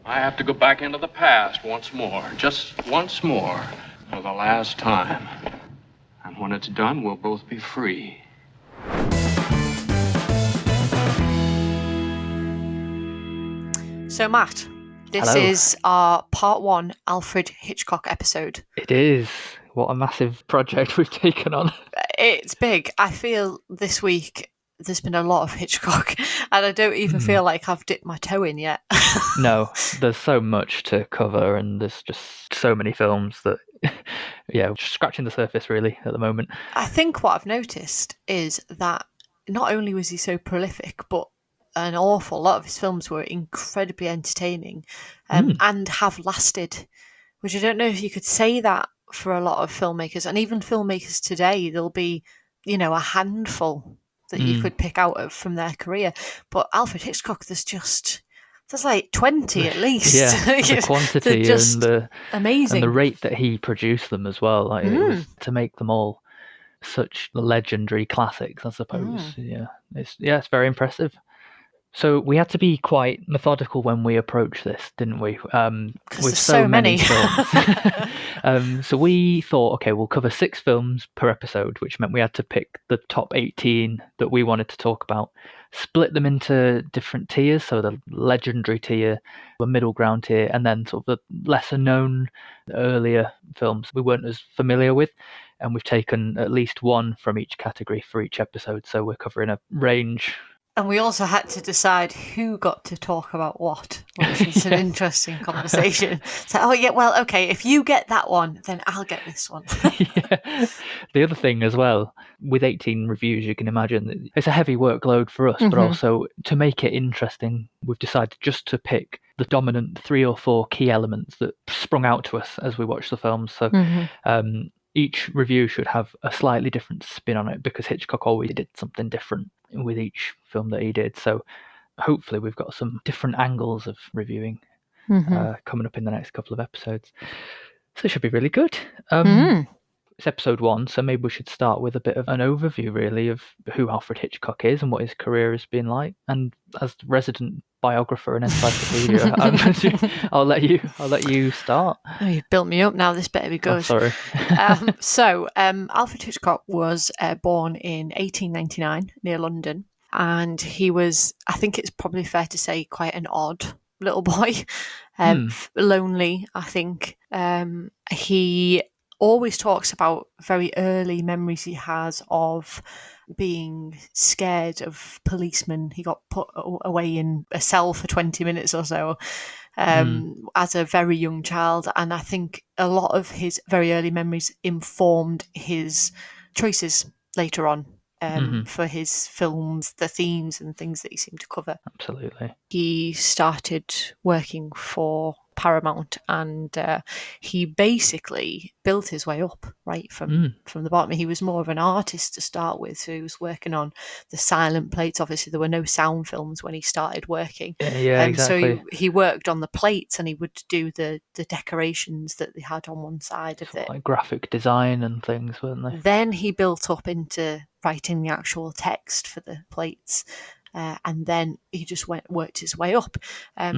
I have to go back into the past once more. Just once more. For the last time. And when it's done, we'll both be free. So, Matt, this Hello. is our part 1 Alfred Hitchcock episode. It is. What a massive project we've taken on. It's big. I feel this week there's been a lot of Hitchcock, and I don't even feel like I've dipped my toe in yet. No, there's so much to cover, and there's just so many films that, yeah, just scratching the surface really at the moment. I think what I've noticed is that not only was he so prolific, but an awful lot of his films were incredibly entertaining and have lasted, which I don't know if you could say that for a lot of filmmakers. And even filmmakers today, there'll be, a handful that you could pick out from their career. But Alfred Hitchcock, there's like 20 at least. Yeah, the quantity just and the amazing. and the rate that he produced them as well. Like it was to make them all such legendary classics, I suppose. Yeah, it's very impressive. So we had to be quite methodical when we approached this, didn't we? With there's so many films. So we thought, okay, we'll cover 6 films per episode, which meant we had to pick the top 18 that we wanted to talk about, split them into different tiers, so the legendary tier, the middle ground tier, and then sort of the lesser known, earlier films we weren't as familiar with. And we've taken at least one from each category for each episode, so we're covering a range. And we also had to decide who got to talk about what, which is an interesting conversation. So, okay, if you get that one, then I'll get this one. Yeah. The other thing as well, with 18 reviews, you can imagine it's a heavy workload for us, but also to make it interesting, we've decided just to pick the dominant 3 or 4 key elements that sprung out to us as we watched the films. So each review should have a slightly different spin on it, because Hitchcock always did something different with each film that he did. So hopefully we've got some different angles of reviewing coming up in the next couple of episodes. So it should be really good. It's episode 1, so maybe we should start with a bit of an overview, really, of who Alfred Hitchcock is and what his career has been like. And as the resident biographer and encyclopedia, I'll let you start. Oh, you've built me up now. This better be good. Oh, sorry. Alfred Hitchcock was born in 1899 near London, and he was, I think it's probably fair to say, quite an odd little boy, lonely, I think. He always talks about very early memories he has of being scared of policemen. He got put away in a cell for 20 minutes or so as a very young child, and I think a lot of his very early memories informed his choices later on for his films, the themes and things that he seemed to cover. Absolutely. He started working for Paramount, and he basically built his way up right from the bottom. He was more of an artist to start with, so he was working on the silent plates. Obviously there were no sound films when he started working, exactly. So he worked on the plates, and he would do the decorations that they had on one side of it, like graphic design and things, weren't they? Then he built up into writing the actual text for the plates, and then he just worked his way up.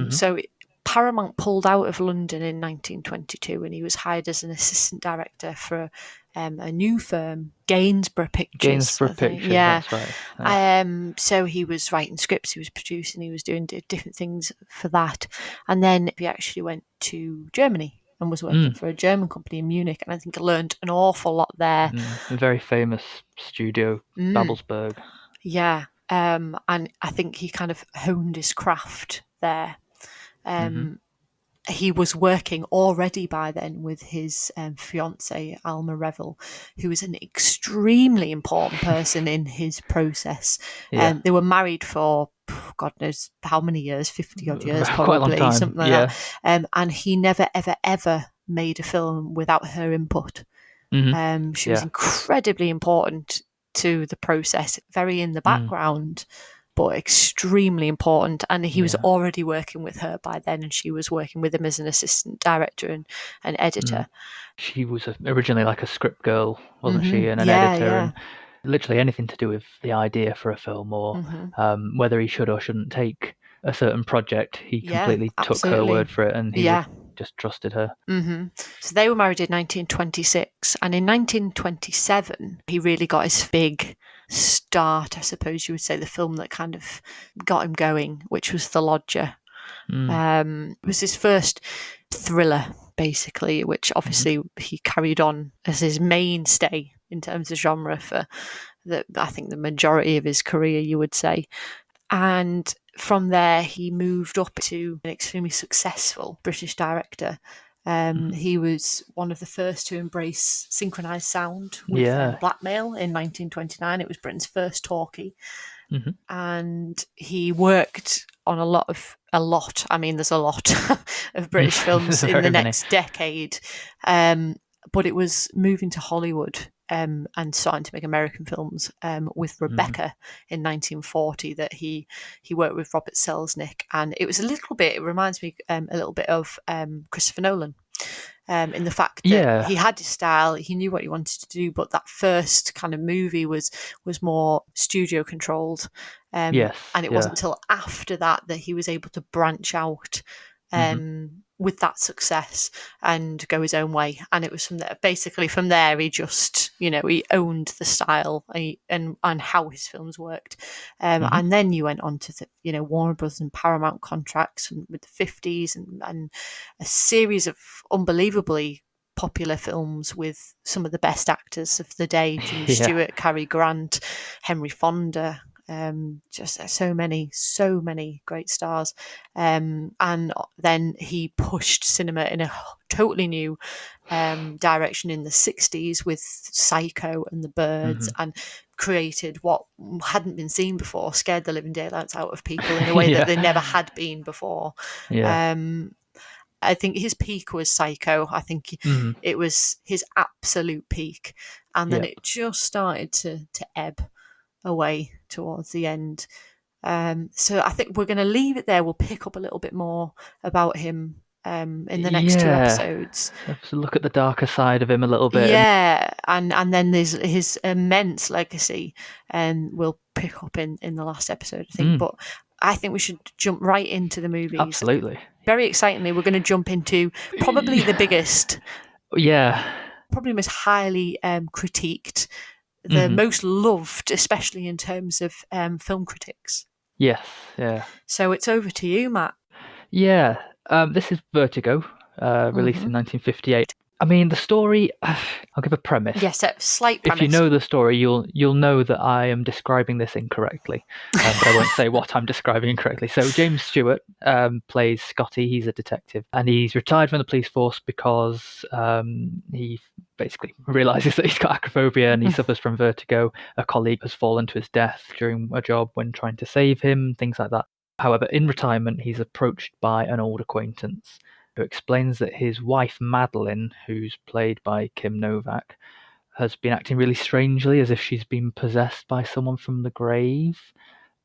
So Paramount pulled out of London in 1922, and he was hired as an assistant director for a new firm, Gainsborough Pictures. Yeah. That's right. Yeah. So he was writing scripts, he was producing, he was doing different things for that. And then he actually went to Germany and was working for a German company in Munich, and I think I learned an awful lot there. A very famous studio, Babelsberg. Yeah. And I think he kind of honed his craft there. He was working already by then with his fiancée, Alma Revel, who was an extremely important person in his process. They were married for God knows how many years, 50 odd years probably, quite a long time. Something like that. And he never, ever made a film without her input. She was incredibly important to the process, very in the background, but extremely important. And he was already working with her by then, and she was working with him as an assistant director and an editor. She was originally like a script girl, wasn't she, and an editor, and literally anything to do with the idea for a film, or whether he should or shouldn't take a certain project, he Yeah, completely took her absolutely. word for it, and he Yeah. just trusted her. So they were married in 1926, and in 1927 he really got his big start, I suppose you would say, the film that kind of got him going, which was The Lodger. It was his first thriller, basically, which obviously he carried on as his mainstay in terms of genre for I think the majority of his career, you would say. And from there, he moved up to an extremely successful British director. He was one of the first to embrace synchronized sound with blackmail in 1929. It was Britain's first talkie. And he worked on a lot, I mean, there's a lot of British films in the next decade. But it was moving to Hollywood and starting to make American films with Rebecca in 1940 that he worked with Robert Selznick. And it was it reminds me a little bit of Christopher Nolan. In the fact that he had his style, he knew what he wanted to do, but that first kind of movie was more studio controlled. And it wasn't until after that he was able to branch out with that success and go his own way. And it was from there, he just, he owned the style and how his films worked. And then you went on to Warner Brothers and Paramount contracts with the 50s and a series of unbelievably popular films with some of the best actors of the day: Jimmy Stewart, Cary Grant, Henry Fonda. Just so many great stars. And then he pushed cinema in a totally new direction in the 60s with Psycho and The Birds, and created what hadn't been seen before, scared the living daylights out of people in a way that they never had been before. I think his peak was Psycho. I think it was his absolute peak, and then it just started to ebb away towards the end. So I think we're going to leave it there. We'll pick up a little bit more about him in the next two episodes. Let's look at the darker side of him a little bit. Yeah, and then there's his immense legacy, and we'll pick up in the last episode, I think. But I think we should jump right into the movies. Absolutely. Very excitingly, we're going to jump into probably the biggest, probably most highly critiqued, the most loved, especially in terms of film critics. Yes, yeah. So it's over to you, Matt. Yeah, this is Vertigo, released in 1958. I mean, the story, I'll give a premise. Yes, a slight premise. If you know the story, you'll know that I am describing this incorrectly. But I won't say what I'm describing incorrectly. So James Stewart plays Scotty. He's a detective, and he's retired from the police force because he basically realises that he's got acrophobia and he suffers from vertigo. A colleague has fallen to his death during a job when trying to save him, things like that. However, in retirement, he's approached by an old acquaintance who explains that his wife, Madeline, who's played by Kim Novak, has been acting really strangely, as if she's been possessed by someone from the grave.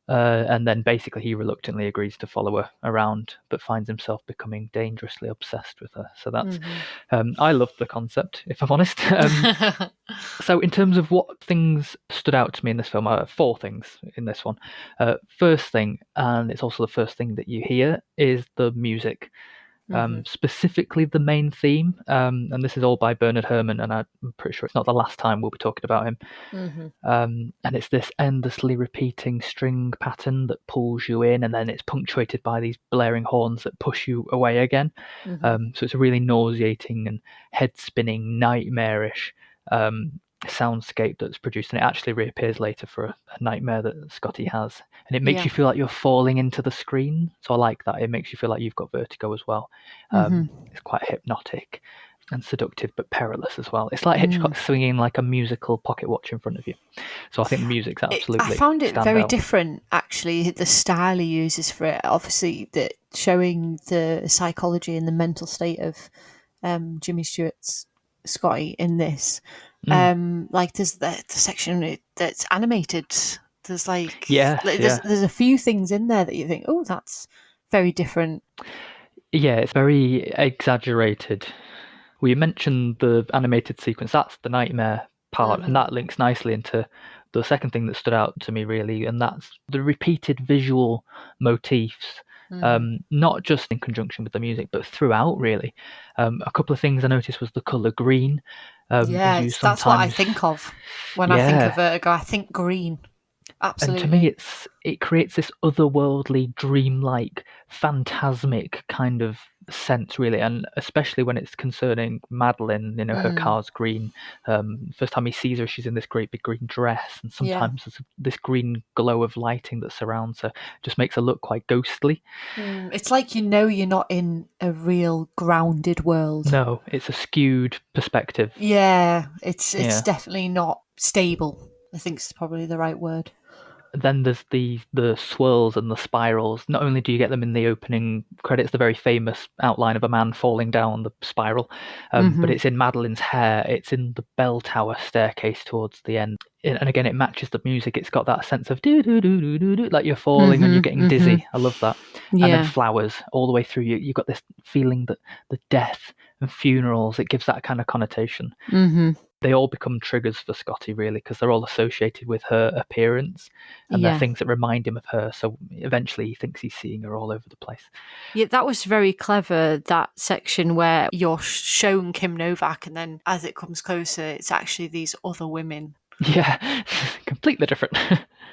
And then basically he reluctantly agrees to follow her around, but finds himself becoming dangerously obsessed with her. So that's, I love the concept, if I'm honest. So in terms of what things stood out to me in this film, 4 things in this one. First thing, and it's also the first thing that you hear, is the music. Specifically the main theme, and this is all by Bernard Herrmann, and I'm pretty sure it's not the last time we'll be talking about him. And it's this endlessly repeating string pattern that pulls you in, and then it's punctuated by these blaring horns that push you away again. So it's a really nauseating and head-spinning, nightmarish soundscape that's produced, and it actually reappears later for a nightmare that Scotty has, and it makes you feel like you're falling into the screen. So I like that. It makes you feel like you've got vertigo as well. It's quite hypnotic and seductive, but perilous as well. It's like Hitchcock swinging like a musical pocket watch in front of you. So I think the music's absolutely I found it very out. different, actually, the style he uses for it. Obviously, showing the psychology and the mental state of Jimmy Stewart's Scotty in this. Like there's the section that's animated. There's there's a few things in there that you think, oh, that's very different. Yeah, it's very exaggerated. Well, you mentioned the animated sequence. That's the nightmare part, and that links nicely into the second thing that stood out to me, really, and that's the repeated visual motifs not just in conjunction with the music, but throughout, really. A couple of things I noticed was the colour green. Is used that's what I sometimes. think of when I think of Yeah. Vertigo. I think green. And to me, Absolutely. it creates this otherworldly, dreamlike, phantasmic kind of sense, really, and especially when it's concerning Madeline. Her car's green. First time he sees her, she's in this great big green dress, and Yeah. sometimes there's this green glow of lighting that surrounds her, just makes her look quite ghostly. It's like you're not in a real grounded world. No, it's a skewed perspective. Yeah, it's Yeah. definitely not stable. I think it's probably the right word. Then there's the swirls and the spirals. Not only do you get them in the opening credits, the very famous outline of a man falling down the spiral, but it's in Madeline's hair. It's in the bell tower staircase towards the end, and again it matches the music. It's got that sense of do do do do do do, like you're falling and you're getting dizzy. I love that. Yeah. And then flowers all the way through. You've got this feeling that the death and funerals. It gives that kind of connotation. They all become triggers for Scotty, really, because they're all associated with her appearance, and they're things that remind him of her. So eventually he thinks he's seeing her all over the place. Yeah, that was very clever, that section where you're shown Kim Novak, and then as it comes closer, it's actually these other women. Yeah, completely different.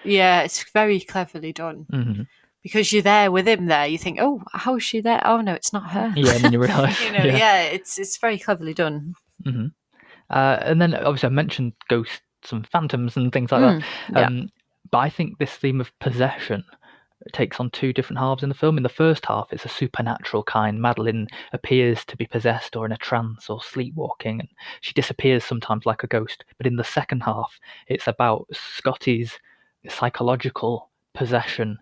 Yeah, it's very cleverly done. Because you're there with him there, you think, oh, how is she there? Oh, no, it's not her. Yeah, and then you realise. It's very cleverly done. And then obviously I mentioned ghosts and phantoms and things like that. But I think this theme of possession takes on two different halves in the film. In the first half, it's a supernatural kind. Madeline appears to be possessed or in a trance or sleepwalking, and she disappears sometimes like a ghost. But in the second half, it's about Scotty's psychological possession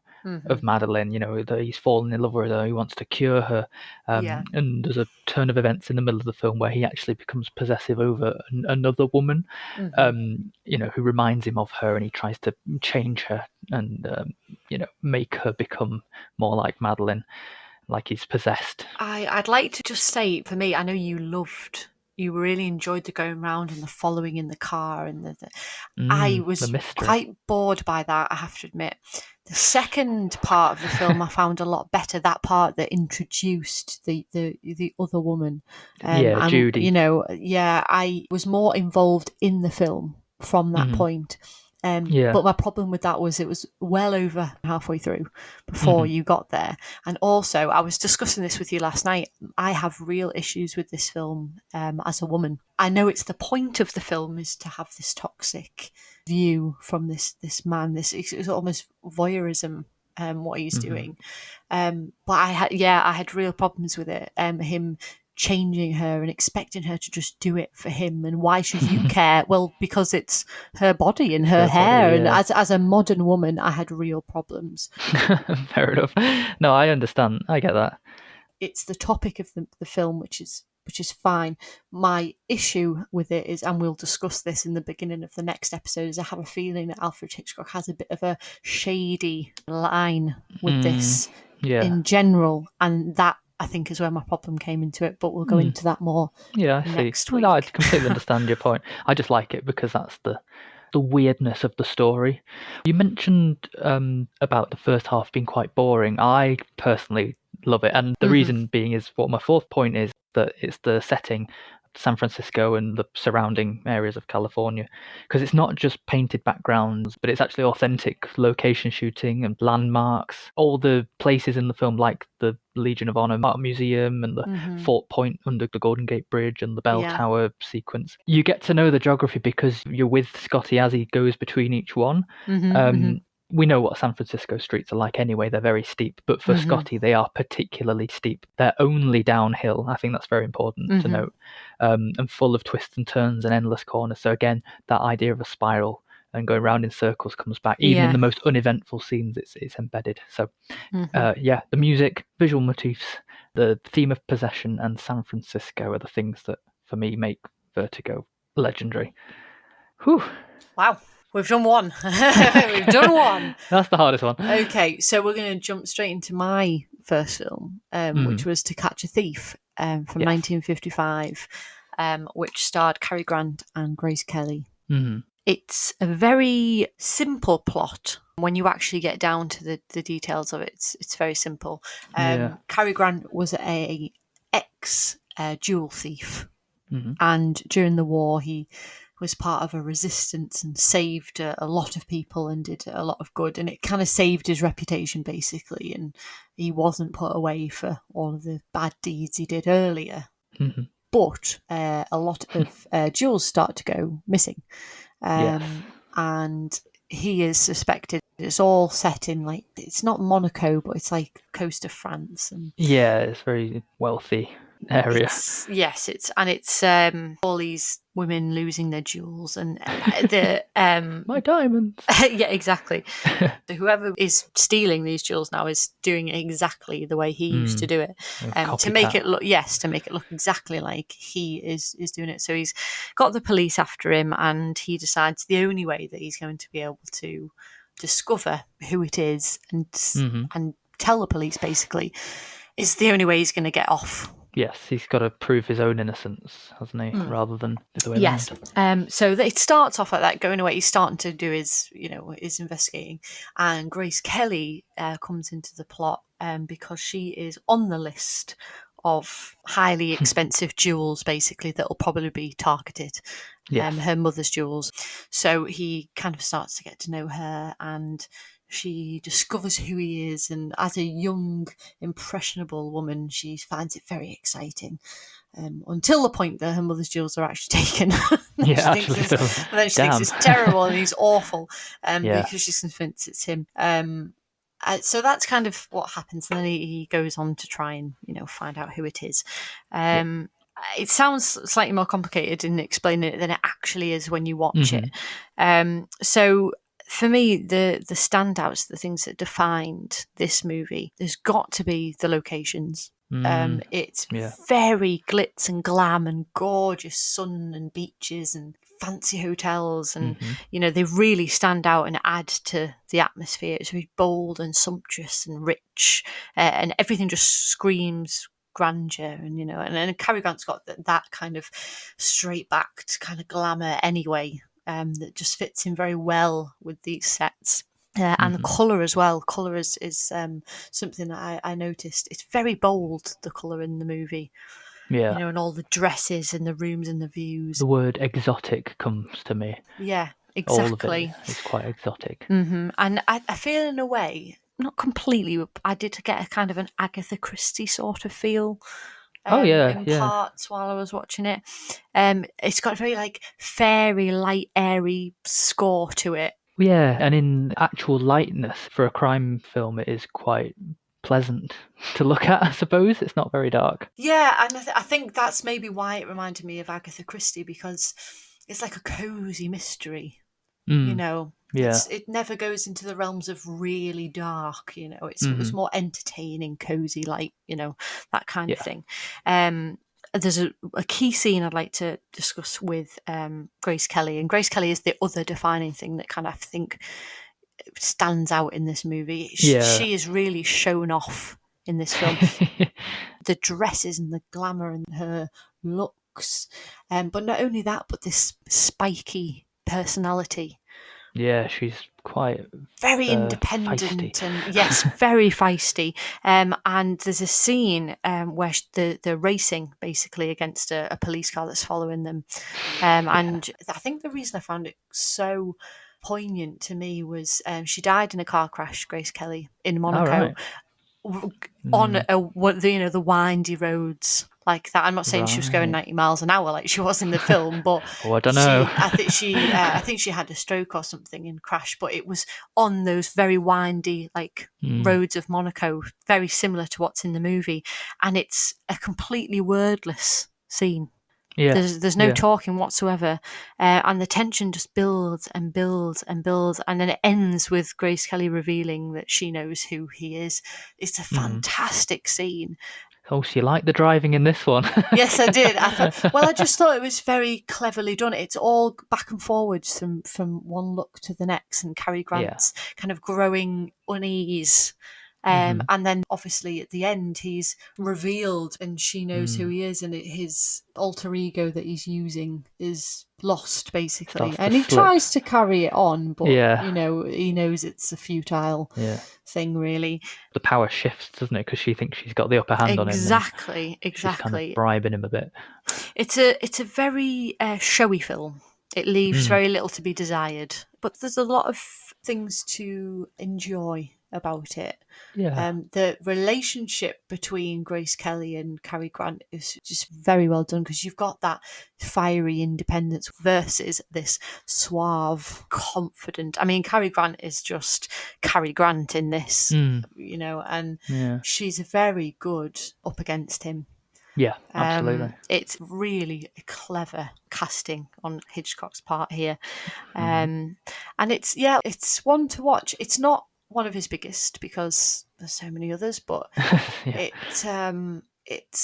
of Madeline. That he's fallen in love with her, he wants to cure her. And there's a turn of events in the middle of the film where he actually becomes possessive over another woman, who reminds him of her, and he tries to change her and make her become more like Madeline, like he's possessed. I'd like to just say, for me, I know you really enjoyed the going round and the following in the car, and I was quite bored by that, I have to admit. The second part of the film I found a lot better, that part that introduced the other woman. Judy. I was more involved in the film from that point. But my problem with that was it was well over halfway through before you got there. And also, I was discussing this with you last night. I have real issues with this film as a woman. I know it's the point of the film is to have this toxic view from this man. It's almost voyeurism, what he's doing. But I had real problems with it. Him changing her and expecting her to just do it for him, and why should you care? Well, because it's her body and her hair, body, yeah. and as a modern woman I had real problems. Fair enough. No, I understand, I get that. It's the topic of the film, which is fine. My issue with it is, and we'll discuss this in the beginning of the next episode, is I have a feeling that Alfred Hitchcock has a bit of a shady line with this in general, and that I think is where my problem came into it, but we'll go into that more next week. No, I completely understand your point. I just like it because that's the weirdness of the story. You mentioned about the first half being quite boring. I personally love it, and the reason being is what my fourth point is, that it's the setting, San Francisco and the surrounding areas of California, because it's not just painted backgrounds, but it's actually authentic location shooting and landmarks. All the places in the film, like the Legion of Honor Art Museum and the Fort Point under the Golden Gate Bridge and the Bell Tower sequence, you get to know the geography because you're with Scotty as he goes between each one. We know what San Francisco streets are like anyway. They're very steep, but for Scotty, they are particularly steep. They're only downhill. I think that's very important to note, and full of twists and turns and endless corners. So again, that idea of a spiral and going round in circles comes back. Even in the most uneventful scenes, it's embedded. So the music, visual motifs, the theme of possession, and San Francisco are the things that, for me, make Vertigo legendary. Whew. Wow. We've done one. We've done one. That's the hardest one. Okay, so we're going to jump straight into my first film, which was To Catch a Thief from 1955, which starred Cary Grant and Grace Kelly. It's a very simple plot. When you actually get down to the details of it, it's very simple. Cary Grant was a ex-jewel thief. Mm-hmm. And during the war, he was part of a resistance and saved a lot of people and did a lot of good. And it kind of saved his reputation, basically. And he wasn't put away for all of the bad deeds he did earlier. Mm-hmm. But a lot of jewels start to go missing. Yes. And he is suspected. It's all set in, like, it's not Monaco, but it's like coast of France. And yeah, it's very wealthy area. It's all these women losing their jewels and the My diamonds. yeah, exactly. So whoever is stealing these jewels now is doing it exactly the way he used to do it, to make it look exactly like he is doing it. So he's got the police after him, and he decides the only way that he's going to be able to discover who it is and tell the police, basically, is the only way he's going to get off. Yes, he's got to prove his own innocence, hasn't he? Rather than the other way around. So it starts off like that, going away. He's starting to do his investigating, and Grace Kelly comes into the plot because she is on the list of highly expensive jewels, basically, that will probably be targeted. Her mother's jewels. So he kind of starts to get to know her, and she discovers who he is, and as a young, impressionable woman, she finds it very exciting. Until the point that her mother's jewels are actually taken. And then she thinks it's terrible and he's awful, because she's convinced it's him. So that's kind of what happens, and then he goes on to try and find out who it is. It sounds slightly more complicated in explaining it than it actually is when you watch it. So for me, the standouts, the things that defined this movie, there's got to be the locations. It's very glitz and glam and gorgeous sun and beaches and fancy hotels, and they really stand out and add to the atmosphere. It's very bold and sumptuous and rich, and everything just screams grandeur. And Cary Grant's got that kind of straight backed kind of glamour anyway, that just fits in very well with these sets. And the colour as well. Colour is something that I noticed. It's very bold, the colour in the movie. Yeah. And all the dresses and the rooms and the views. The word exotic comes to me. Yeah, exactly. All of it is quite exotic. And I feel, in a way, not completely, but I did get a kind of an Agatha Christie sort of feel. In parts while I was watching it. It's got a very fairy, light, airy score to it. Yeah, and in actual lightness for a crime film, it is quite pleasant to look at, I suppose. It's not very dark. Yeah, and I think that's maybe why it reminded me of Agatha Christie, because it's like a cosy mystery. It never goes into the realms of really dark. It was more entertaining, cozy, that kind of thing. There's a key scene I'd like to discuss with Grace Kelly, and Grace Kelly is the other defining thing that kind of, I think, stands out in this movie. She is really shown off in this film. The dresses and the glamour and her looks, but not only that, but this spiky personality. Yeah, she's quite very independent feisty. And yes, very feisty. And there's a scene where they're racing basically against a police car that's following them. And I think the reason I found it so poignant to me was she died in a car crash, Grace Kelly, in Monaco. On the windy roads like that. I'm not saying she was going 90 miles an hour like she was in the film, but I don't know. I think she had a stroke or something and crashed, but it was on those very windy roads of Monaco, very similar to what's in the movie, and it's a completely wordless scene. Yeah, there's no talking whatsoever, and the tension just builds and builds and builds, and then it ends with Grace Kelly revealing that she knows who he is. It's a fantastic scene. Oh, so you like the driving in this one? Yes, I did. I just thought it was very cleverly done. It's all back and forwards from one look to the next, and Cary Grant's kind of growing unease And then obviously at the end he's revealed and she knows who he is, and his alter ego that he's using is lost basically. Starts to And he slip. tries to carry it on, but Yeah. he knows it's a futile thing really. The power shifts, doesn't it? Because she thinks she's got the upper hand on him. Exactly. She's kind of bribing him a bit. It's a very showy film. It leaves very little to be desired, but there's a lot of things to enjoy about it. Yeah. The relationship between Grace Kelly and Cary Grant is just very well done, because you've got that fiery independence versus this suave, confident. I mean, Cary Grant is just Cary Grant in this, and she's very good up against him. Yeah, absolutely. It's really a clever casting on Hitchcock's part here. And it's one to watch. It's not one of his biggest because there's so many others, but it's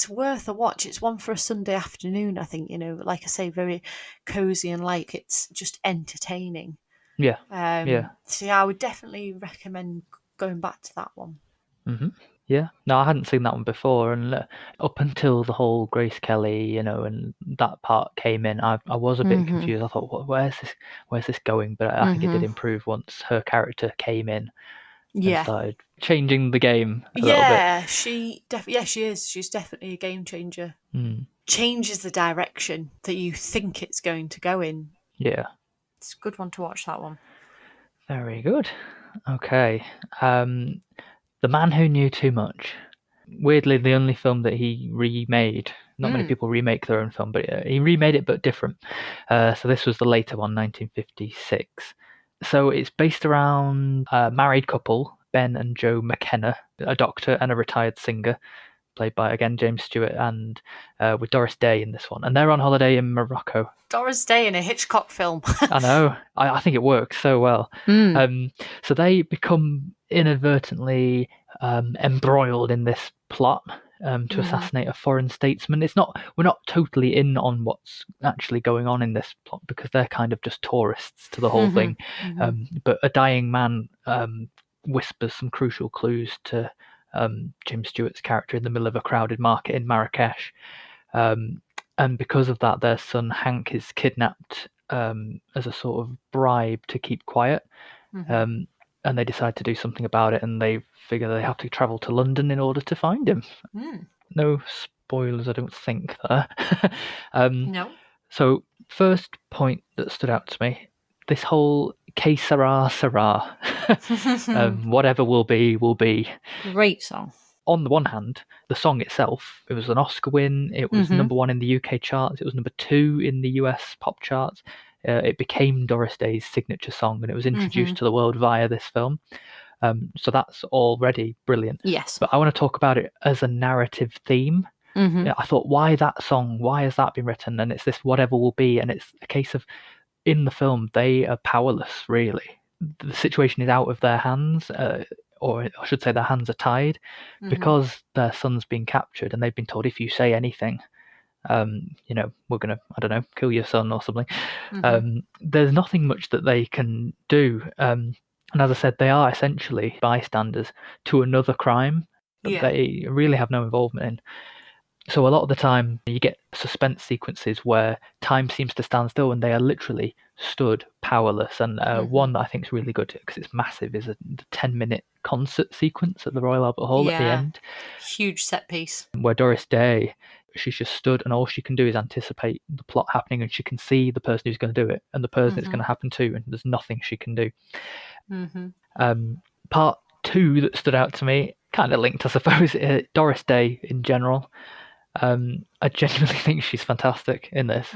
worth a watch. It's one for a Sunday afternoon, I think, like I say, very cozy and like it's just entertaining. Yeah. So I would definitely recommend going back to that one. Mm-hmm. Yeah, no, I hadn't seen that one before, and up until the whole Grace Kelly, and that part came in, I was a bit confused. I thought, where's this going? But I think it did improve once her character came in and started changing the game a little bit. She is. She's definitely a game changer. Changes the direction that you think it's going to go in. Yeah, it's a good one to watch, that one. Very good. Okay. The Man Who Knew Too Much. Weirdly, the only film that he remade. Not many people remake their own film, but he remade it, but different. So this was the later one, 1956. So it's based around a married couple, Ben and Joe McKenna, a doctor and a retired singer, played by, again, James Stewart, and with Doris Day in this one. And they're on holiday in Morocco. Doris Day in a Hitchcock film. I know. I think it works so well. So they become inadvertently embroiled in this plot to assassinate a foreign statesman. We're not totally in on what's actually going on in this plot because they're kind of just tourists to the whole thing. But a dying man whispers some crucial clues to Jim Stewart's character in the middle of a crowded market in Marrakesh. And because of that, their son Hank is kidnapped as a sort of bribe to keep quiet. And they decide to do something about it, and they figure they have to travel to London in order to find him. No spoilers, I don't think, there. No. So, first point that stood out to me, this whole que sera, sera. Whatever will be, will be. Great song. On the one hand, the song itself, it was an Oscar win. It was number 1 in the UK charts. It was number 2 in the US pop charts. It became Doris Day's signature song, and it was introduced to the world via this film. So that's already brilliant. Yes. But I want to talk about it as a narrative theme. I thought, why that song? Why has that been written? And it's this whatever will be. And it's a case of, in the film, they are powerless, really. The situation is out of their hands, or I should say their hands are tied, because their son's been captured, and they've been told, if you say anything, we're going to, I don't know, kill your son or something. There's nothing much that they can do. And as I said, they are essentially bystanders to another crime that they really have no involvement in. So a lot of the time you get suspense sequences where time seems to stand still and they are literally stood powerless. And one that I think is really good because it's massive is the 10-minute concert sequence at the Royal Albert Hall at the end. Huge set piece. Where Doris Day, she's just stood and all she can do is anticipate the plot happening, and she can see the person who's going to do it and the person it's going to happen to, and there's nothing she can do. Part 2 that stood out to me, kind of linked I suppose, Doris Day in general. I genuinely think she's fantastic in this.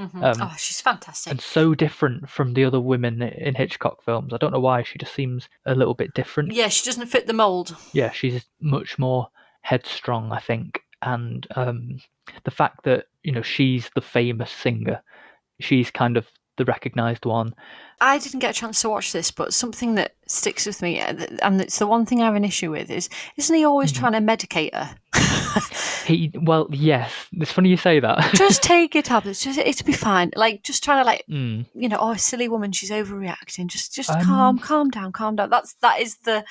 She's fantastic. And so different from the other women in Hitchcock films. I don't know why, she just seems a little bit different. Yeah, she doesn't fit the mould. Yeah, she's much more headstrong, I think. And the fact that, she's the famous singer, she's kind of the recognised one. I didn't get a chance to watch this, but something that sticks with me, and it's the one thing I have an issue with, isn't he always trying to medicate her? Well, yes. It's funny you say that. Just take your tablets. It'll be fine. Like, just trying to, silly woman, she's overreacting. Just calm down. That is the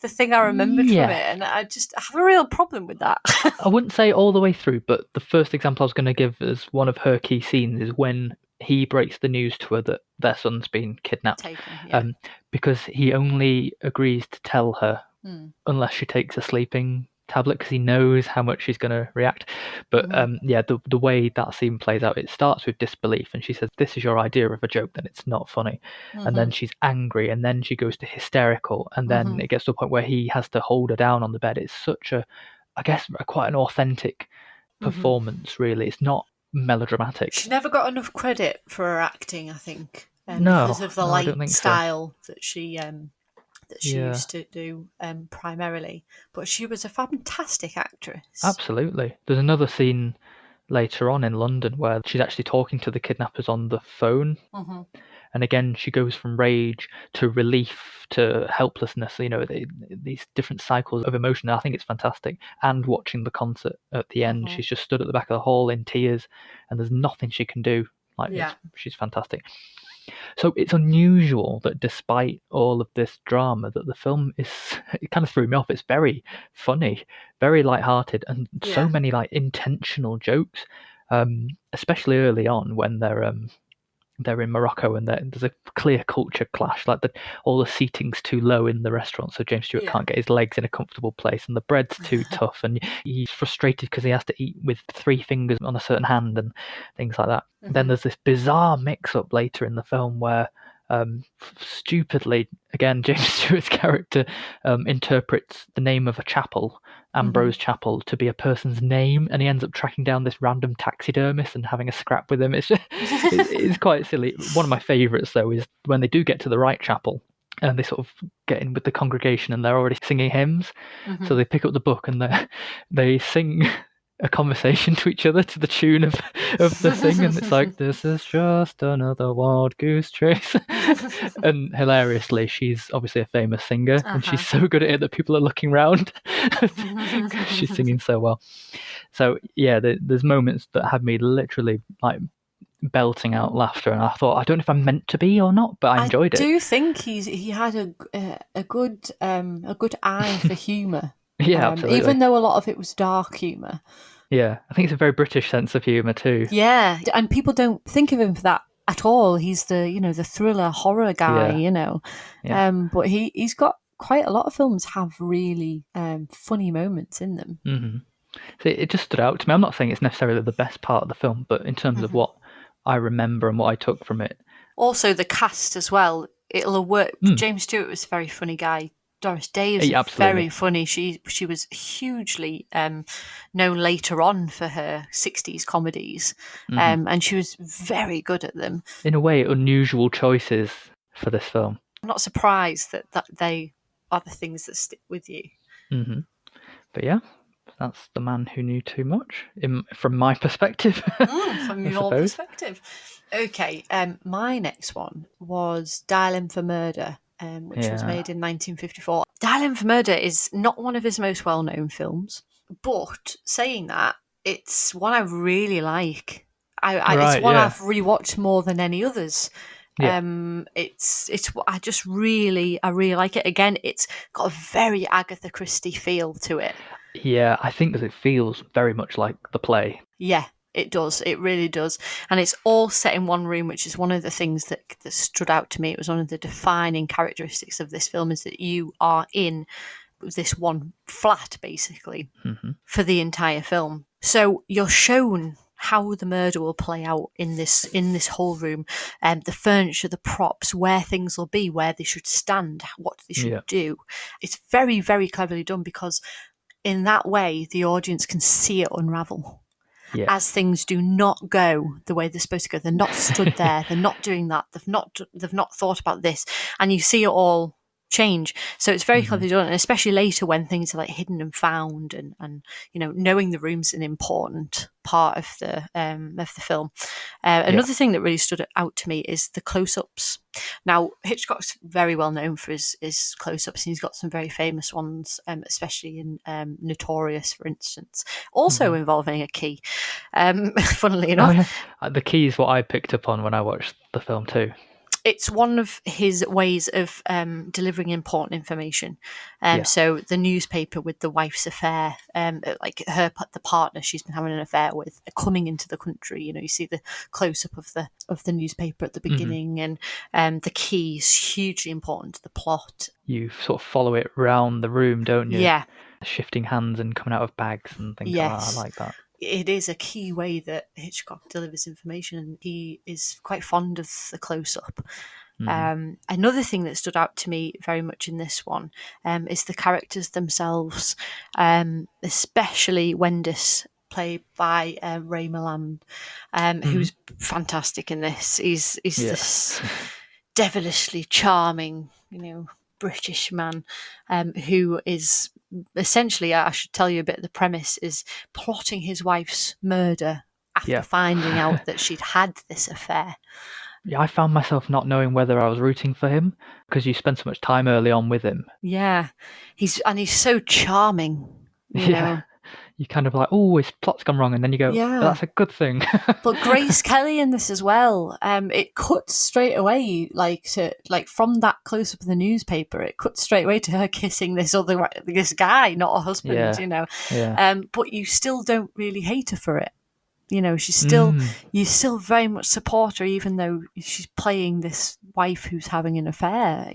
the thing I remembered from Yeah. it, and I have a real problem with that. I wouldn't say all the way through, but the first example I was going to give as one of her key scenes is when he breaks the news to her that their son's been kidnapped. Taken, yeah. Because he only agrees to tell her Hmm. unless she takes a sleeping tablet, because he knows how much she's going to react. But the way that scene plays out, it starts with disbelief, and she says, "This is your idea of a joke, then it's not funny." And then she's angry, and then she goes to hysterical, and then it gets to a point where he has to hold her down on the bed. It's such quite an authentic performance, really. It's not melodramatic. She never got enough credit for her acting, I think, No, because of the no, I don't light think so. style that she Yeah. used to do primarily. But she was a fantastic actress. Absolutely. There's another scene later on in London where she's actually talking to the kidnappers on the phone. And again, she goes from rage to relief to helplessness, these different cycles of emotion. I think it's fantastic. And watching the concert at the end, she's just stood at the back of the hall in tears, and there's nothing she can do. She's fantastic. So it's unusual that despite all of this drama, that the film it kind of threw me off. It's very funny, very light-hearted, and so many intentional jokes, especially early on when they're in Morocco and there's a clear culture clash. All the seating's too low in the restaurant, so James Stewart can't get his legs in a comfortable place, and the bread's too tough, and he's frustrated because he has to eat with 3 fingers on a certain hand and things like that. Then there's this bizarre mix-up later in the film where stupidly, again, James Stewart's character interprets the name of a chapel, Ambrose Chapel, to be a person's name, and he ends up tracking down this random taxidermist and having a scrap with him. It's quite silly. One of my favourites, though, is when they do get to the right chapel, and they sort of get in with the congregation, and they're already singing hymns. So they pick up the book and they sing a conversation to each other to the tune of the thing, and it's like, "This is just another wild goose chase." And hilariously, she's obviously a famous singer, and she's so good at it that people are looking round because she's singing so well. So yeah, there's moments that have me literally belting out laughter, and I thought, I don't know if I'm meant to be or not, but I enjoyed it. I do think he had a good eye for humour. Yeah, absolutely. Even though a lot of it was dark humour. Yeah, I think it's a very British sense of humour too. Yeah, and people don't think of him for that at all. He's the thriller horror guy, Yeah. But he's got quite a lot of films have really funny moments in them. So it just stood out to me. I'm not saying it's necessarily the best part of the film, but in terms of what I remember and what I took from it. Also, the cast as well. It'll work. James Stewart was a very funny guy. Doris Day is very funny. She was hugely known later on for her 60s comedies, and she was very good at them. In a way, unusual choices for this film. I'm not surprised that they are the things that stick with you. But yeah, that's The Man Who Knew Too Much, from my perspective. From your perspective. Okay, my next one was Dial M for Murder, which was made in 1954. Dial M for Murder is not one of his most well-known films, but saying that, it's one I really like. It's one I've rewatched more than any others. Yeah. I really like it. Again, it's got a very Agatha Christie feel to it. Yeah, I think that it feels very much like the play. Yeah, it does. It really does. And it's all set in one room, which is one of the things that stood out to me. It was one of the defining characteristics of this film, is that you are in this one flat, basically, for the entire film. So you're shown how the murder will play out in this whole room, the furniture, the props, where things will be, where they should stand, what they should do. It's very, very cleverly done, because in that way, the audience can see it unravel. Yeah. As things do not go the way they're supposed to go. They're not stood there. They're not doing that. They've not thought about this. And you see it all change. So it's very cleverly done, and especially later when things are like hidden and found, and knowing the room's an important part of the film. Another thing that really stood out to me is the close-ups. Now, Hitchcock's very well known for his close-ups, and he's got some very famous ones, especially in Notorious, for instance, also involving a key, funnily enough. The key is what I picked up on when I watched the film too. It's one of his ways of delivering important information. So the newspaper with the wife's affair, like the partner she's been having an affair with, coming into the country. You see the close up of the newspaper at the beginning, and the key is hugely important to the plot. You sort of follow it round the room, don't you? Yeah. Shifting hands and coming out of bags and things like that. I like that. It is a key way that Hitchcock delivers information, and he is quite fond of the close-up. Another thing that stood out to me very much in this one is the characters themselves, especially Wendis, played by Ray Milland, who's fantastic in this. He's this devilishly charming, British man who is essentially, I should tell you a bit of the premise, is plotting his wife's murder after finding out that she'd had this affair. Yeah, I found myself not knowing whether I was rooting for him because you spend so much time early on with him. Yeah, he's so charming. You know. You kind of like, oh, his plot's gone wrong, and then you go, oh, that's a good thing. But Grace Kelly in this as well. It cuts straight away, from that close up of the newspaper. It cuts straight away to her kissing this guy, not a husband. But you still don't really hate her for it. She's still you still very much support her, even though she's playing this wife who's having an affair.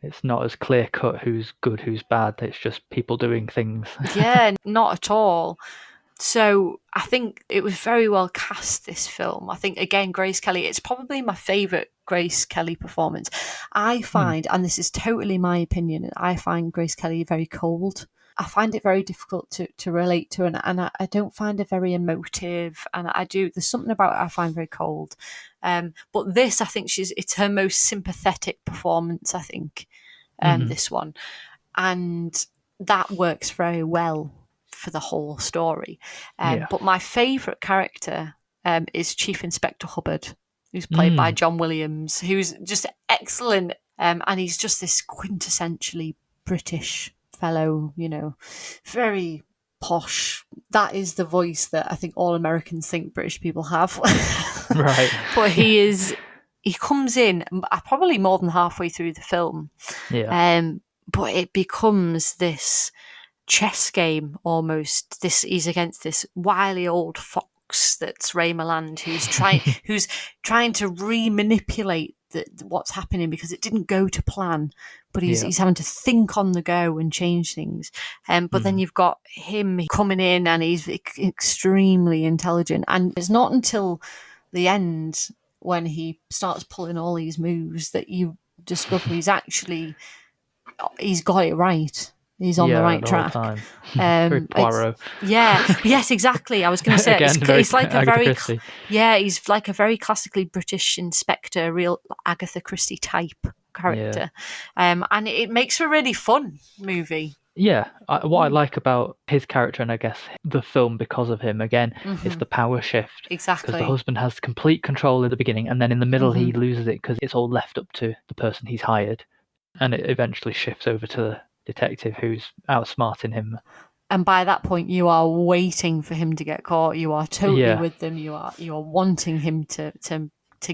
It's not as clear cut who's good, who's bad. It's just people doing things. Not at all. So I think it was very well cast, this film. I think, again, Grace Kelly, it's probably my favourite Grace Kelly performance. I find, and this is totally my opinion, I find Grace Kelly very cold. I find it very difficult to relate to, and I don't find her very emotive, and there's something about her I find very cold. But this, I think it's her most sympathetic performance, I think, this one. And that works very well for the whole story. But my favourite character is Chief Inspector Hubbard, who's played by John Williams, who's just excellent, and he's just this quintessentially British fellow, very posh. That is the voice that I think all Americans think British people have. Right. But he comes in probably more than halfway through the film. But it becomes this chess game almost. He's against this wily old fox that's Ray Milland, who's trying to re-manipulate what's happening because it didn't go to plan, but he's having to think on the go and change things. But then you've got him coming in, and he's extremely intelligent, and it's not until the end when he starts pulling all these moves that you discover he's got it right. He's on the right track. Very Poirot. Yes, exactly. I was going to say Again, he's like he's like a very classically British inspector, real Agatha Christie type character, and it makes for a really fun movie. Yeah, what I like about his character, and I guess the film because of him again, is the power shift. Exactly. Because the husband has complete control in the beginning, and then in the middle he loses it because it's all left up to the person he's hired, and it eventually shifts over to the detective who's outsmarting him. And by that point, you are waiting for him to get caught. You are totally with them. You are wanting him to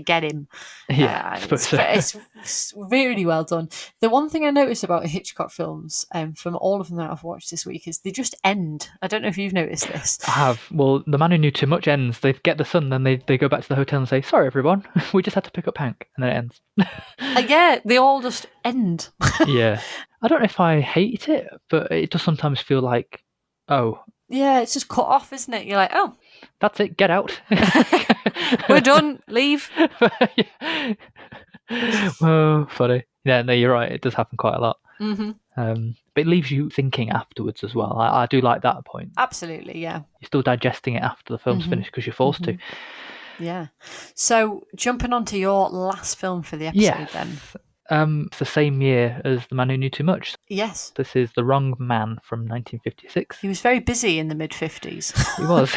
get him. It's really well done. The one thing I noticed about Hitchcock films, from all of them that I've watched this week, is they just end. I don't know if you've noticed this. I have. Well, The Man Who Knew Too Much ends. They get the sun, then they go back to the hotel and say, "Sorry, everyone, we just had to pick up Hank," and then it ends. They all just end. Yeah. I don't know if I hate it, but it does sometimes feel like, oh. Yeah, it's just cut off, isn't it? You're like, oh. That's it, get out. We're done, leave. Oh, funny. Yeah, no, you're right, it does happen quite a lot. Mm-hmm. But it leaves you thinking afterwards as well. I do like that point. Absolutely, yeah. You're still digesting it after the film's finished because you're forced to. Yeah. So, jumping on to your last film for the episode then. It's the same year as The Man Who Knew Too Much. Yes. This is The Wrong Man from 1956. He was very busy in the mid-50s. He was.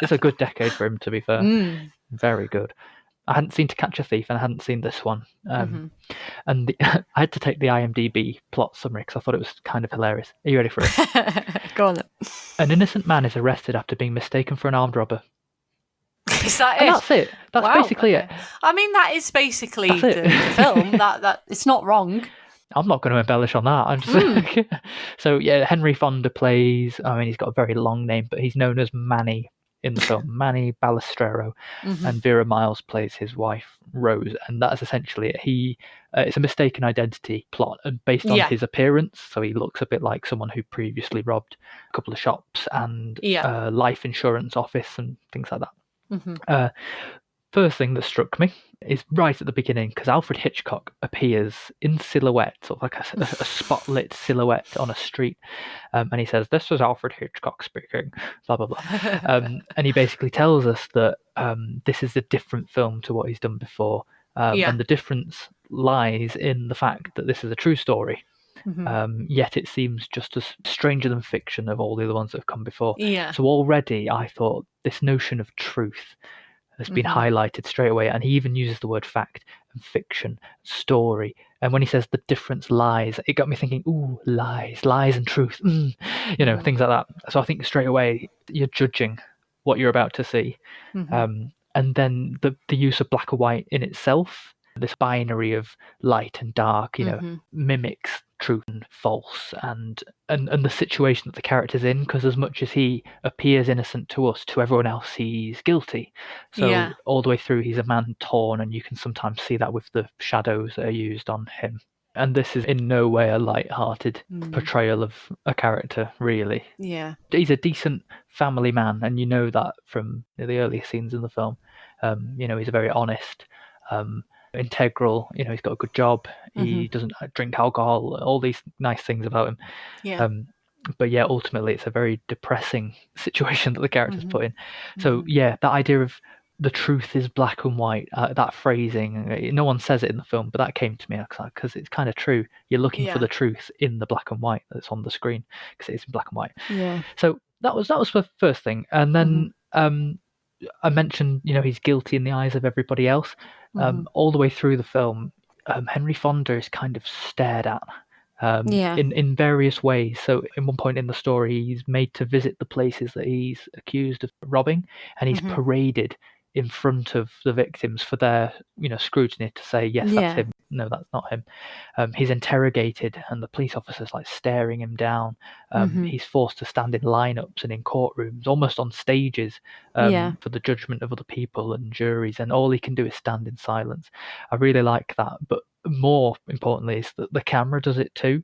It's a good decade for him, to be fair. Very good. I hadn't seen To Catch a Thief, and I hadn't seen this one. And I had to take the IMDb plot summary because I thought it was kind of hilarious. Are you ready for it? Go on then. An innocent man is arrested after being mistaken for an armed robber. Is that And it? that's it. That's Wow, basically okay. it. I mean, that is basically That's it. the film. That it's not wrong. I'm not going to embellish on that. I'm just so yeah. Henry Fonda plays. I mean, he's got a very long name, but he's known as Manny in the film, Manny Balistrero, and Vera Miles plays his wife Rose, and that's essentially it. It's a mistaken identity plot, and based on his appearance, so he looks a bit like someone who previously robbed a couple of shops and life insurance office and things like that. First thing that struck me is right at the beginning, because Alfred Hitchcock appears in silhouette, sort of like a spotlit silhouette on a street, and he says, "This is Alfred Hitchcock speaking," blah blah blah, and he basically tells us that this is a different film to what he's done before, and the difference lies in the fact that this is a true story. Yet it seems just as stranger than fiction of all the other ones that have come before. So already I thought this notion of truth has been highlighted straight away, and he even uses the word fact and fiction, story. And when he says the difference lies, it got me thinking, ooh, lies and truth, things like that. So I think straight away you're judging what you're about to see. And then the use of black or white in itself, this binary of light and dark, mimics truth and false, and the situation that the character's in, because as much as he appears innocent to us, to everyone else he's guilty. So all the way through he's a man torn, and you can sometimes see that with the shadows that are used on him. And this is in no way a light-hearted portrayal of a character, really. Yeah. He's a decent family man, and you know that from the earlier scenes in the film. He's a very honest, integral, he's got a good job, he doesn't drink alcohol, all these nice things about him. But yeah, ultimately it's a very depressing situation that the character's put in. So yeah, that idea of the truth is black and white, that phrasing, no one says it in the film, but that came to me because it's kind of true. You're looking for the truth in the black and white that's on the screen, because it's in black and white. So that was the first thing. And then I mentioned, he's guilty in the eyes of everybody else. All the way through the film, Henry Fonda is kind of stared at in various ways. So in one point in the story, he's made to visit the places that he's accused of robbing, and he's paraded in front of the victims for their scrutiny to say, yes, that's him, no, that's not him. He's interrogated, and the police officers like staring him down. He's forced to stand in lineups and in courtrooms, almost on stages, for the judgment of other people and juries, and all he can do is stand in silence. I really like that, but more importantly is that the camera does it too.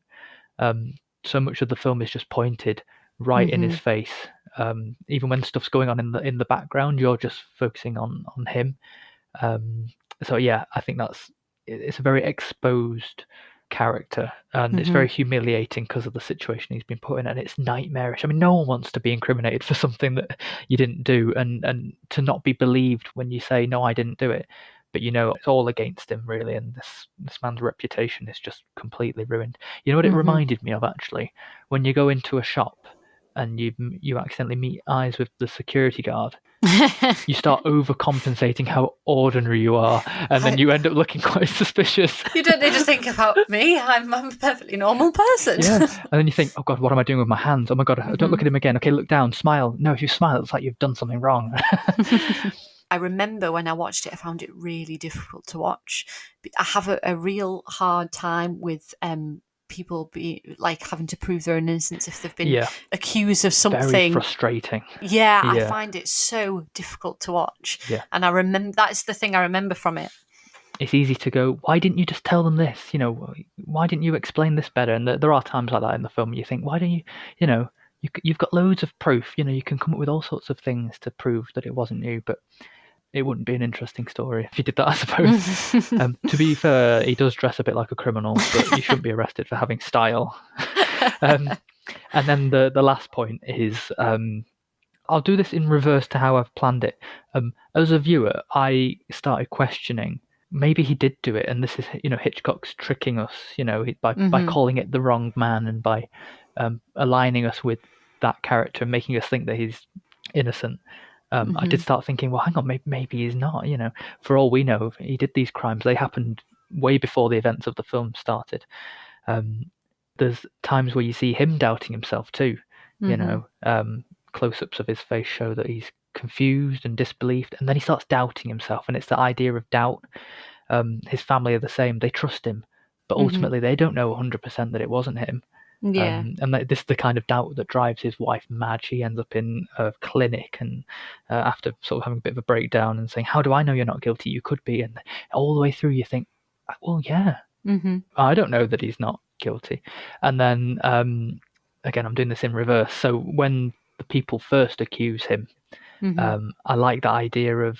So much of the film is just pointed right in his face. Even when stuff's going on in the background, you're just focusing on him. So yeah, I think it's a very exposed character, and it's very humiliating because of the situation he's been put in, and it's nightmarish. I mean, no one wants to be incriminated for something that you didn't do, and to not be believed when you say, no, I didn't do it. But it's all against him, really, and this man's reputation is just completely ruined. You know what it reminded me of, actually? When you go into a shop and you accidentally meet eyes with the security guard, you start overcompensating how ordinary you are, and then you end up looking quite suspicious. You don't need to think about me. I'm a perfectly normal person. Yeah, and then you think, oh God, what am I doing with my hands? Oh my God, don't look at him again. Okay, look down, smile. No, if you smile, it's like you've done something wrong. I remember when I watched it, I found it really difficult to watch. I have a real hard time with people having to prove their innocence if they've been accused of something. Very frustrating. Yeah, I find it so difficult to watch. Yeah. And I remember, that's the thing I remember from it. It's easy to go, why didn't you just tell them this? Why didn't you explain this better? And there are times like that in the film. You think, why don't you, you've got loads of proof. You can come up with all sorts of things to prove that it wasn't you, but it wouldn't be an interesting story if you did that, I suppose. To be fair, he does dress a bit like a criminal, but you shouldn't be arrested for having style. And then the last point is, I'll do this in reverse to how I've planned it. As a viewer, I started questioning, maybe he did do it, and this is, Hitchcock's tricking us, by calling it the wrong man, and by aligning us with that character and making us think that he's innocent. I did start thinking, well, hang on, maybe he's not. For all we know, he did these crimes. They happened way before the events of the film started. There's times where you see him doubting himself too. Close-ups of his face show that he's confused and disbelieved, and then he starts doubting himself, and it's the idea of doubt. His family are the same; they trust him, but ultimately they don't know 100% that it wasn't him. Yeah. And this is the kind of doubt that drives his wife mad. She ends up in a clinic, and after sort of having a bit of a breakdown and saying, "How do I know you're not guilty? You could be." And all the way through, you think, "Well, yeah, I don't know that he's not guilty." And then again, I'm doing this in reverse. So when the people first accuse him, I like the idea of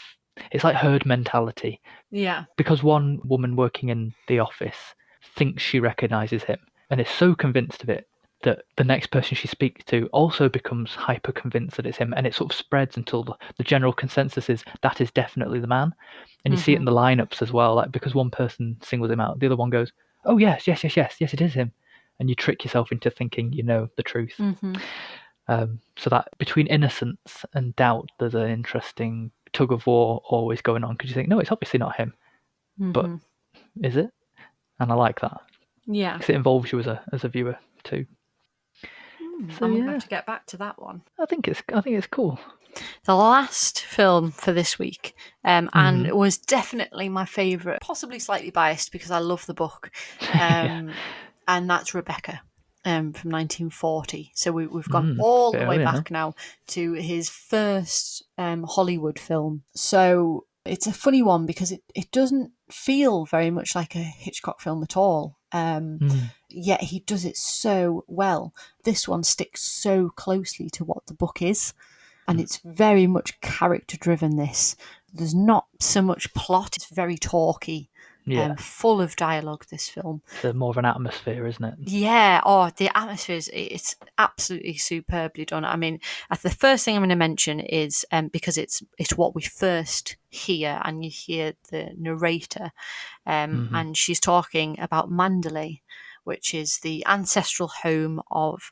it's like herd mentality. Yeah. Because one woman working in the office thinks she recognizes him and is so convinced of it that the next person she speaks to also becomes hyper convinced that it's him, and it sort of spreads until the general consensus is that is definitely the man. And you see it in the lineups as well, like because one person singles him out, the other one goes, "Oh yes, yes, yes, yes, yes, it is him," and you trick yourself into thinking you know the truth. So that between innocence and doubt, there's an interesting tug of war always going on, because you think, no, it's obviously not him, but is it? And I like that Yeah. because it involves you as a viewer too. So I'm going to yeah, have to get back to that one. I think it's cool. The last film for this week, and it was definitely my favourite, possibly slightly biased because I love the book, and that's Rebecca. From 1940. So we've gone all the way back now to his first Hollywood film. So it's a funny one because it doesn't feel very much like a Hitchcock film at all. Yet he does it so well. This one sticks so closely to what the book is. And it's very much character driven, this. There's not so much plot. It's very talky. Full of dialogue, this film. It's more of an atmosphere, isn't it? Yeah, the atmosphere it's absolutely superbly done. I mean, the first thing I'm going to mention is because it's what we first hear, and you hear the narrator, and she's talking about Mandalay, which is the ancestral home of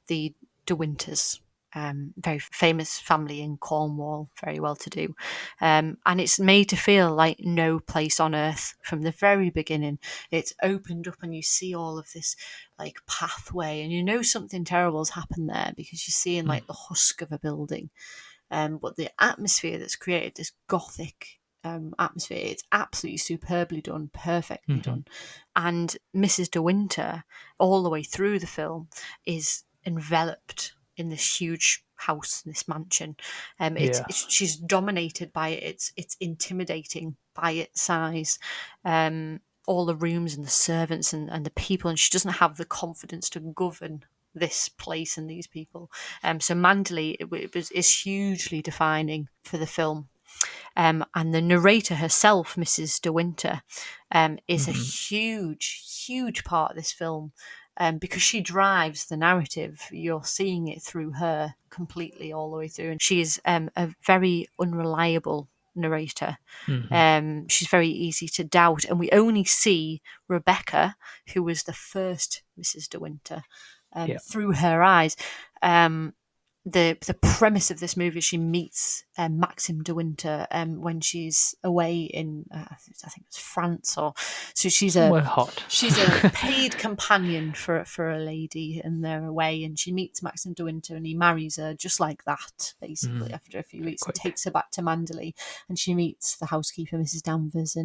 the De Winters. Very famous family in Cornwall, very well to do. And it's made to feel like no place on earth from the very beginning. It's opened up and you see all of this like pathway, and you know something terrible's happened there because you're seeing like the husk of a building. But the atmosphere that's created, this gothic atmosphere, it's absolutely superbly done, perfectly done. And Mrs. De Winter, all the way through the film, is enveloped in this huge house, this mansion. She's dominated by it. It's intimidating by its size. All the rooms and the servants and the people, and she doesn't have the confidence to govern this place and these people. So Mandalay is hugely defining for the film. And the narrator herself, Mrs. De Winter, is a huge part of this film. Because she drives the narrative, you're seeing it through her completely all the way through. And she's a very unreliable narrator. She's very easy to doubt. And we only see Rebecca, who was the first Mrs. De Winter, through her eyes. The premise of this movie, she meets Maxim De Winter when she's away in I think it's France, or so she's hot. She's a paid companion for a lady, and they're away, and she meets Maxim De Winter, and he marries her just like that, basically after a few weeks. Quick. And takes her back to Mandalay, and she meets the housekeeper, Mrs. Danvers,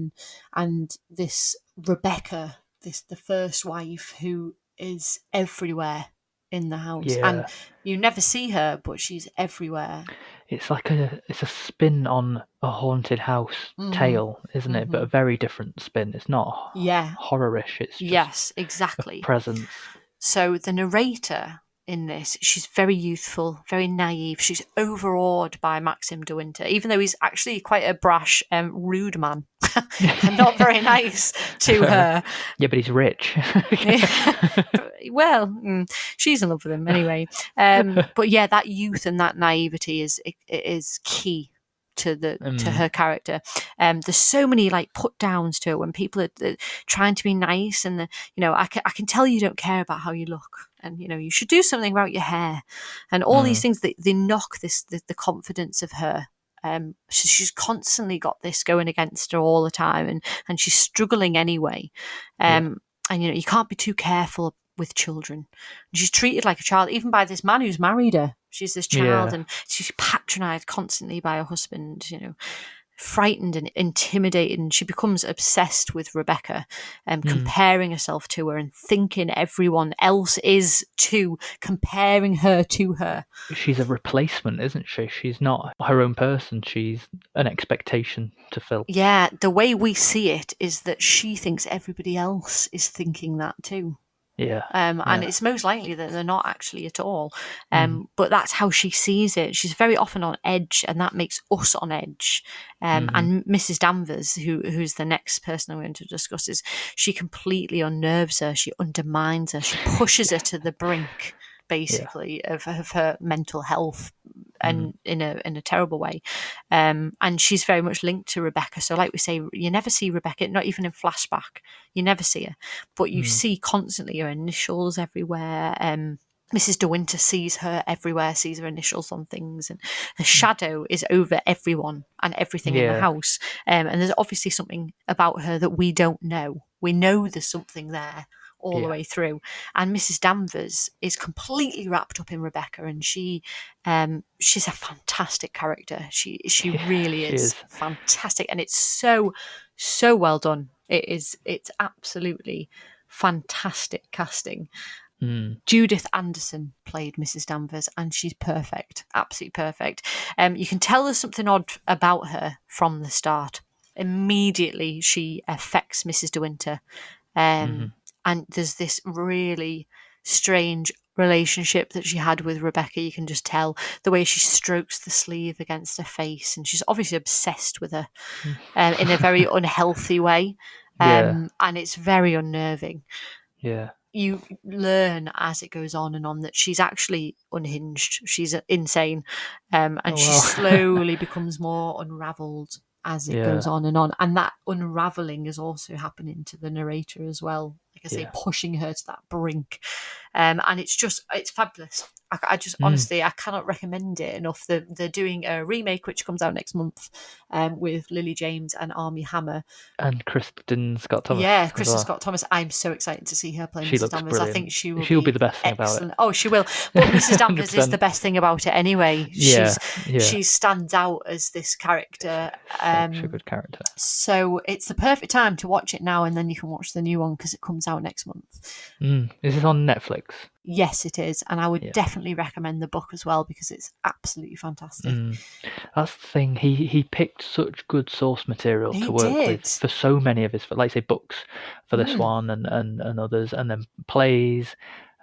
and this Rebecca, the first wife, who is everywhere in the house, and you never see her, but she's everywhere. It's like it's a spin on a haunted house tale, isn't it? But a very different spin. It's not horror-ish. It's just exactly a presence. So the narrator in this, she's very youthful, very naive. She's overawed by Maxim De Winter, even though he's actually quite a brash, rude man and not very nice to her. Yeah, but he's rich. Well, she's in love with him anyway. But yeah, that youth and that naivety is key to her character. There's so many like put downs to it when people are trying to be nice, and I can tell you don't care about how you look, and you should do something about your hair, and all these things that they knock the confidence of her. She's constantly got this going against her all the time, and she's struggling anyway. And you can't be too careful with children. She's treated like a child, even by this man who's married her. She's this child, Yeah. and she's patronised constantly by her husband, frightened and intimidated, and she becomes obsessed with Rebecca, comparing herself to her and thinking everyone else is too, comparing her to her. She's a replacement, isn't she? She's not her own person. She's an expectation to fill. Yeah, the way we see it is that she thinks everybody else is thinking that too. Yeah. And it's most likely that they're not actually at all. But that's how she sees it. She's very often on edge, and that makes us on edge. And Mrs. Danvers, who's the next person I'm going to discuss, she completely unnerves her. She undermines her. She pushes her to the brink, basically, of her mental health, and in a terrible way. And she's very much linked to Rebecca. So like we say, you never see Rebecca, not even in flashback. You never see her, but you see constantly her initials everywhere. Mrs. De Winter sees her everywhere, sees her initials on things, and the shadow is over everyone and everything in the house. And there's obviously something about her that we don't know. We know there's something there all the way through. And Mrs. Danvers is completely wrapped up in Rebecca, and she's a fantastic character. She really is fantastic, and it's so well done. It's absolutely fantastic casting. Judith Anderson played Mrs. Danvers, and she's perfect, absolutely perfect. You can tell there's something odd about her from the start. Immediately she affects Mrs. De Winter, and there's this really strange relationship that she had with Rebecca. You can just tell the way she strokes the sleeve against her face, and she's obviously obsessed with her in a very unhealthy way, and it's very unnerving. You learn as it goes on and on that she's actually unhinged. She's insane, and she slowly becomes more unravelled as it goes on, and that unravelling is also happening to the narrator as well. Like I say, pushing her to that brink, and it's fabulous. I just honestly, I cannot recommend it enough. They're doing a remake which comes out next month, with Lily James and Armie Hammer and Kristen Scott Thomas. Yeah, Kristen Scott Thomas. I'm so excited to see her play Mrs. Danvers. Brilliant. I think she'll be the best thing about it. Oh, she will. But Mrs. Danvers is the best thing about it anyway. She stands out as this character. Such a good character. So it's the perfect time to watch it now, and then you can watch the new one because it comes out next month. Is this on Netflix? Yes, it is, and I would definitely recommend the book as well because it's absolutely fantastic. That's the thing. He picked such good source material to work with for so many of his, like say, books for this one and others, and then plays.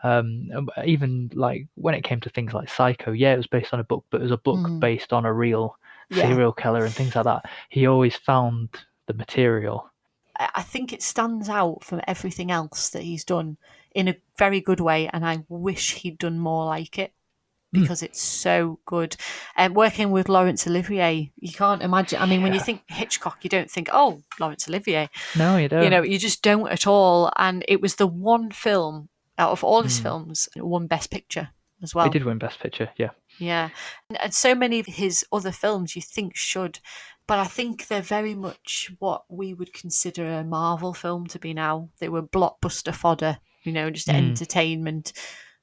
Even like when it came to things like Psycho, it was based on a book, but it was a book based on a real serial killer and things like that. He always found the material. I think it stands out from everything else that he's done in a very good way, and I wish he'd done more like it because it's so good. Working with Laurence Olivier, you can't imagine. I mean, when you think Hitchcock, you don't think, oh, Laurence Olivier. No, you don't. You just don't at all. And it was the one film out of all his films that won Best Picture as well. He did win Best Picture, yeah. Yeah. And so many of his other films you think should, but I think they're very much what we would consider a Marvel film to be now. They were blockbuster fodder, just entertainment.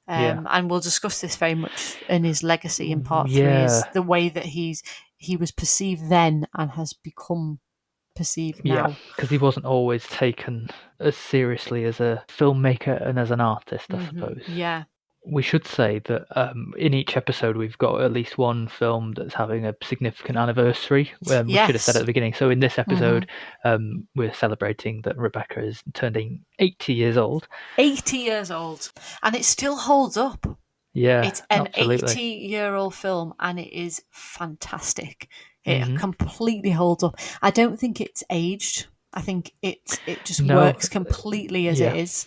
And we'll discuss this very much in his legacy in part 3, is the way that he was perceived then and has become perceived now. Yeah, because he wasn't always taken as seriously as a filmmaker and as an artist, I suppose. Yeah. We should say that in each episode we've got at least one film that's having a significant anniversary. We should have said at the beginning. So in this episode, we're celebrating that Rebecca is turning 80 years old. 80 years old. And it still holds up. Yeah, it's an absolutely. 80-year-old film, and it is fantastic. It completely holds up. I don't think it's aged. I think it just works completely as it is.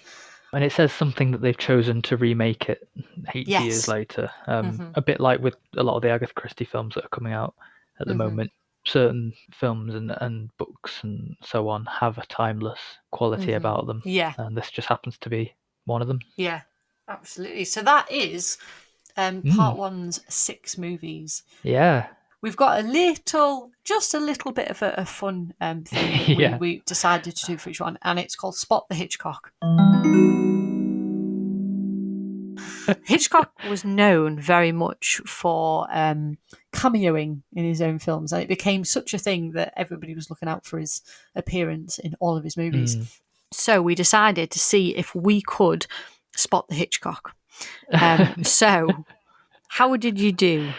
And it says something that they've chosen to remake it 80 years later. A bit like with a lot of the Agatha Christie films that are coming out at the moment. Certain films and books and so on have a timeless quality about them. Yeah. And this just happens to be one of them. Yeah, absolutely. So that is part 1's 6 movies. Yeah. We've got just a little bit of a fun thing that we decided to do for each one, and it's called Spot the Hitchcock. Hitchcock was known very much for cameoing in his own films, and it became such a thing that everybody was looking out for his appearance in all of his movies. So we decided to see if we could spot the Hitchcock. So, how did you do?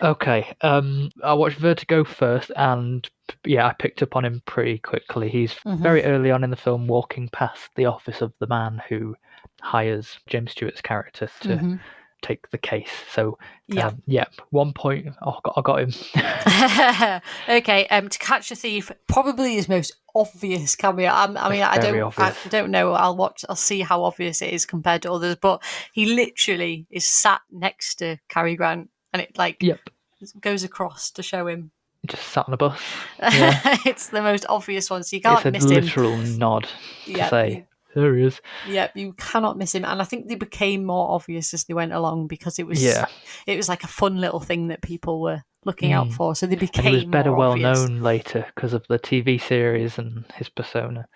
Okay, I watched Vertigo first, and I picked up on him pretty quickly. He's very early on in the film walking past the office of the man who hires James Stewart's character to take the case. So, 1 point. Oh, I got him. Okay, To Catch a Thief, probably his most obvious cameo. I don't know. I'll see how obvious it is compared to others, but he literally is sat next to Cary Grant, and it goes across to show him. Just sat on a bus. Yeah. It's the most obvious one, so you can't miss him. It's a literal nod to say, there he is. Yeah, you cannot miss him. And I think they became more obvious as they went along because it was like a fun little thing that people were looking out for. So they became and he was better more well obvious. known later because of the TV series and his persona.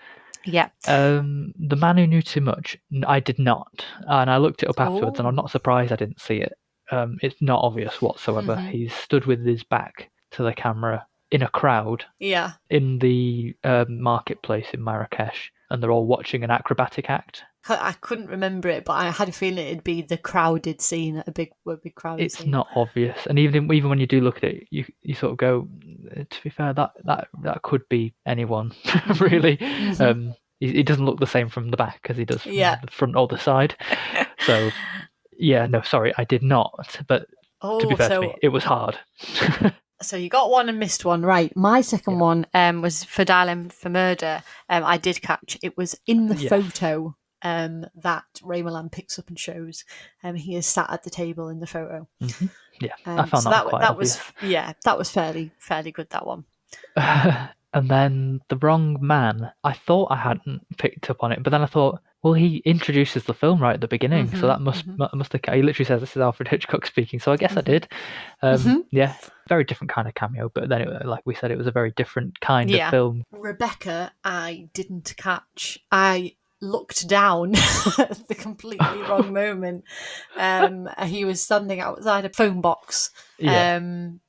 Yeah. The Man Who Knew Too Much, I did not. And I looked it up afterwards, and I'm not surprised I didn't see it. It's not obvious whatsoever. He's stood with his back to the camera in a crowd in the marketplace in Marrakesh, and they're all watching an acrobatic act. I couldn't remember it, but I had a feeling it'd be the crowded scene, a big crowded scene. It's not obvious, and even when you do look at it, you sort of go, to be fair, that could be anyone, really. He doesn't look the same from the back as he does from the front or the side. So, no, sorry, I did not. But to be fair to me, it was hard. So you got one and missed one, right? My second one was For Dialing for Murder. I did catch it was in the photo that Ray Milland picks up and shows. He is sat at the table in the photo. Yeah, I found that quite obvious. That was fairly good, that one. And then The Wrong Man. I thought I hadn't picked up on it, but then I thought, well, he introduces the film right at the beginning, so that must have. He literally says, "This is Alfred Hitchcock speaking," so I guess I did. Yeah, very different kind of cameo, but then, like we said, it was a very different kind of film. Rebecca, I didn't catch. I looked down at the completely wrong moment. He was standing outside a phone box, and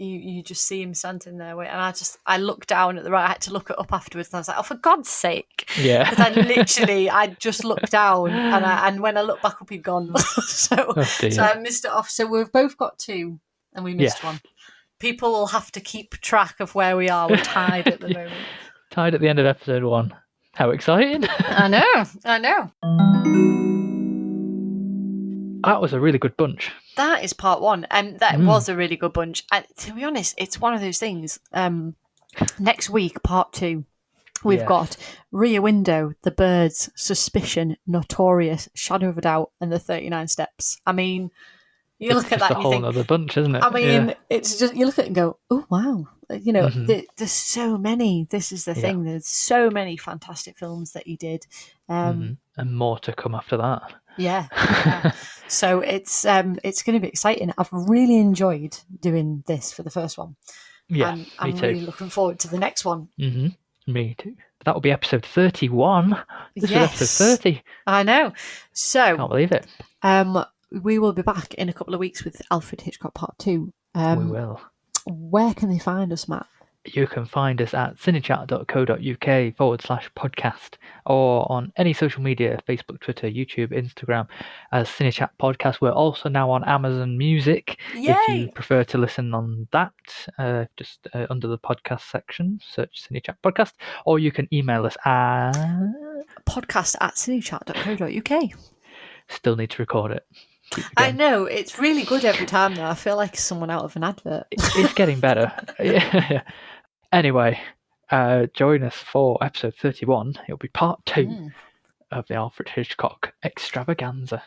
you just see him standing there, and I looked down at the right. I had to look it up afterwards, and I was like, "Oh, for God's sake!" Yeah, because I just looked down, and when I looked back up, he'd gone. So I missed it off. So we've both got two, and we missed one. People will have to keep track of where we are. We're tied at the moment. Tied at the end of episode 1. How exciting! I know. That was a really good bunch. That is part 1, and that was a really good bunch. And to be honest, it's one of those things. Next week, part 2, we've got Rear Window, The Birds, Suspicion, Notorious, Shadow of a Doubt, and The 39 Steps. I mean, you look at that and you think... It's a whole other bunch, isn't it? I mean, it's just, you look at it and go, oh, wow. There's so many. This is the thing. There's so many fantastic films that he did. And more to come after that. Yeah. So it's going to be exciting. I've really enjoyed doing this for the first one. Yeah, and I'm me too. really looking forward to the next one. Me too. That will be episode 31. This is episode 30. I know. So can't believe it. We will be back in a couple of weeks with Alfred Hitchcock Part 2. We will. Where can they find us, Matt? You can find us at cinechat.co.uk/podcast, or on any social media, Facebook, Twitter, YouTube, Instagram, as CineChat Podcast. We're also now on Amazon Music. Yay! If you prefer to listen on that, just under the podcast section, search CineChat Podcast, or you can email us at podcast@cinechat.co.uk. Still need to record it. I know, it's really good every time though. I feel like someone out of an advert. It's getting better. Yeah. Anyway, join us for episode 31. It'll be part 2 of the Alfred Hitchcock extravaganza.